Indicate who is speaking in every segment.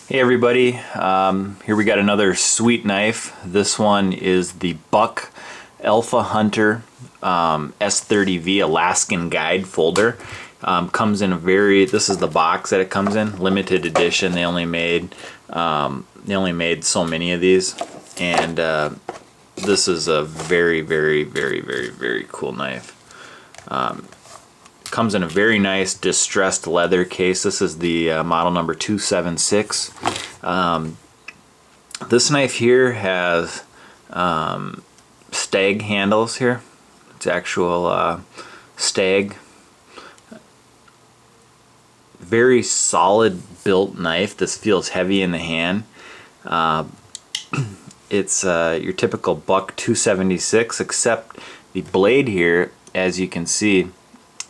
Speaker 1: Hey everybody, here we got another sweet knife. This one is the Buck Alpha Hunter S30V Alaskan Guide folder. Comes in a this is the box that it comes in, limited edition. They only made so many of these, and this is a very cool knife. Comes in a very nice distressed leather case. This is the model number 276. This knife here has Stag handles here. It's actual Stag. Very solid built knife. This feels heavy in the hand. It's your typical Buck 276, except the blade here, as you can see,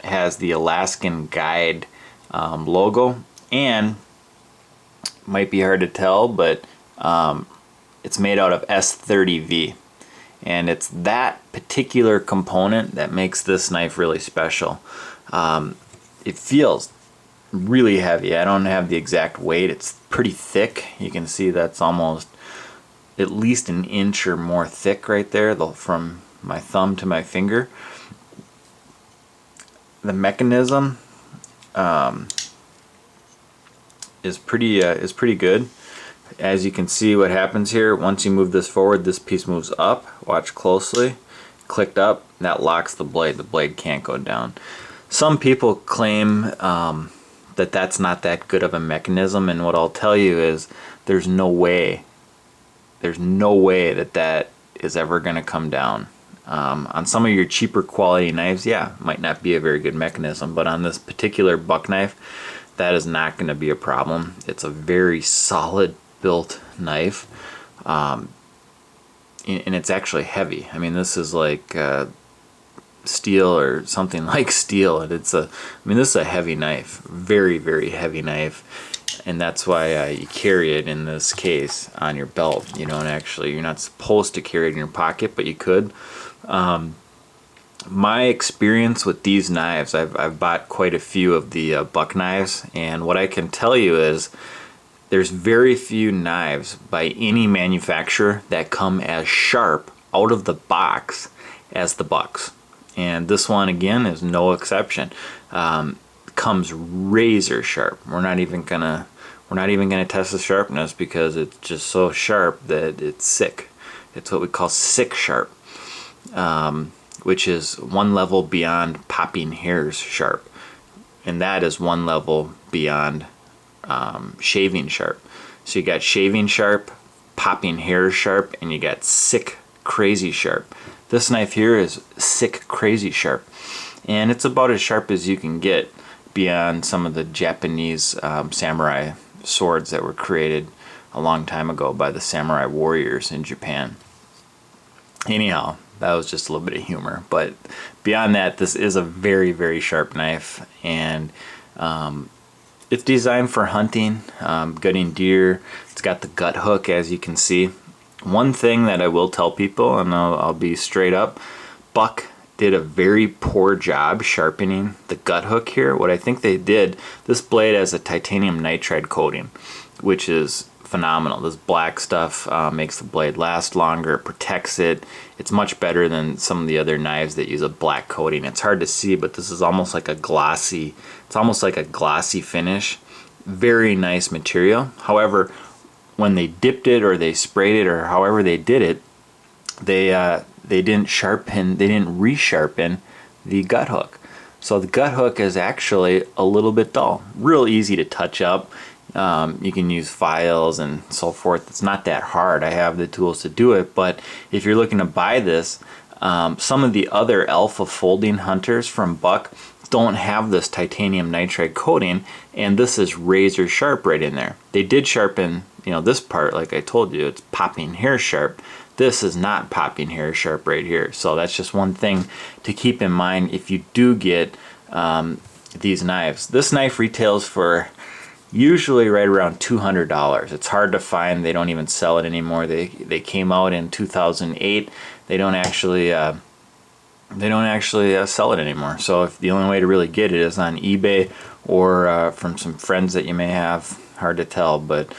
Speaker 1: has the Alaskan Guide logo, and might be hard to tell, but it's made out of S30V, and it's that particular component that makes this knife really special. It feels really heavy. I don't have the exact weight. It's pretty thick. You can see that's almost at least an inch or more thick right there, from my thumb to my finger. The mechanism is pretty good. As you can see, what happens here, once you move this forward, this piece moves up. Watch closely. Clicked up, that locks the blade. The blade can't go down. Some people claim that that's not that good of a mechanism, and what I'll tell you is there's no way that that is ever going to come down. On some of your cheaper quality knives, yeah, might not be a very good mechanism, but on this particular buck knife, that is not going to be a problem. It's a very solid built knife, and it's actually heavy. I mean, this is like steel or something like steel, and this is a heavy knife, very heavy knife. And that's why you carry it in this case on your belt. You don't actually, you're not supposed to carry it in your pocket, but you could. My experience with these knives, I've bought quite a few of the buck knives, and what I can tell you is there's very few knives by any manufacturer that come as sharp out of the box as the bucks. And this one, again, is no exception. Comes razor sharp. We're not even gonna test the sharpness because it's just so sharp that it's sick. It's what we call sick sharp, which is one level beyond popping hairs sharp, and that is one level beyond shaving sharp. So you got shaving sharp, popping hairs sharp, and you got sick crazy sharp. This knife here is sick crazy sharp, and it's about as sharp as you can get beyond some of the Japanese samurai swords that were created a long time ago by the samurai warriors in Japan. Anyhow, that was just a little bit of humor, but beyond that, this is a very sharp knife, and it's designed for hunting, gutting deer. It's got the gut hook, as you can see. One thing that I will tell people, and I'll be straight up, Buck did a very poor job sharpening the gut hook here. What I think they did, this blade has a titanium nitride coating, which is phenomenal. This black stuff makes the blade last longer, it protects it. It's much better than some of the other knives that use a black coating. It's hard to see, but this is almost like a glossy, finish. Very nice material. However, when they dipped it or they sprayed it or however they did it, they didn't resharpen the gut hook. So the gut hook is actually a little bit dull. Real easy to touch up. You can use files and so forth. It's not that hard. I have the tools to do it, but if you're looking to buy this, some of the other alpha folding hunters from Buck don't have this titanium nitride coating, and this is razor sharp right in there. They did sharpen, this part, like I told you, it's popping hair sharp. This is not popping hair sharp right here. So that's just one thing to keep in mind if you do get these knives. This knife retails for usually right around $200. It's hard to find. They don't even sell it anymore. They came out in 2008. They don't actually sell it anymore. So if the only way to really get it is on eBay or from some friends that you may have hard to tell, but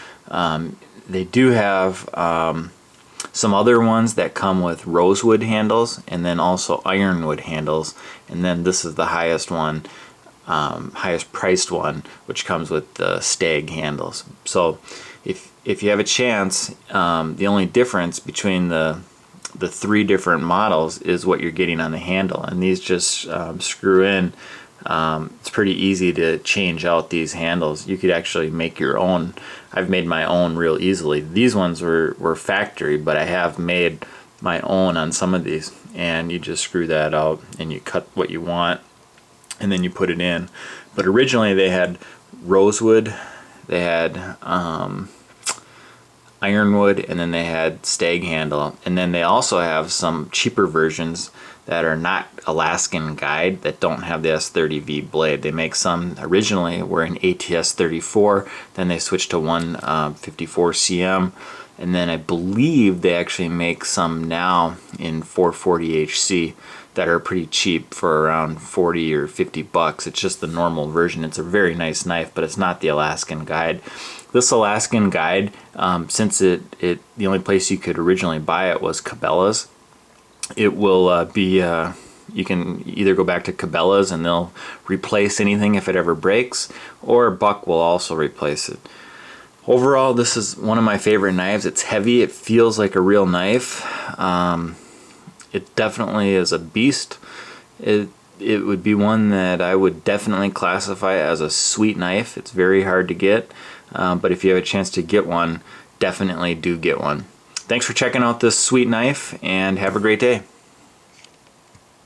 Speaker 1: they do have some other ones that come with rosewood handles and then also ironwood handles, and then this is the highest one, highest priced one, which comes with the Stag handles. So if you have a chance, the only difference between the three different models is what you're getting on the handle, and these just screw in. It's pretty easy to change out these handles. You could actually make your own. I've made my own real easily. These ones were factory, but I have made my own on some of these, and you just screw that out and you cut what you want and then you put it in. But originally they had rosewood, they had ironwood, and then they had Stag handle, and then they also have some cheaper versions that are not Alaskan guide, that don't have the S30V blade. They make some originally were in ATS 34, then they switched to 154 cm, and then I believe they actually make some now in 440 HC that are pretty cheap for around 40 or 50 bucks. It's just the normal version. It's a very nice knife, but it's not the Alaskan guide. This Alaskan guide, since the only place you could originally buy it was Cabela's, it will be, you can either go back to Cabela's and they'll replace anything if it ever breaks, or Buck will also replace it. Overall, this is one of my favorite knives. It's heavy, it feels like a real knife. It definitely is a beast. It would be one that I would definitely classify as a sweet knife. It's very hard to get, but if you have a chance to get one, definitely do get one. Thanks for checking out this sweet knife, and have a great day.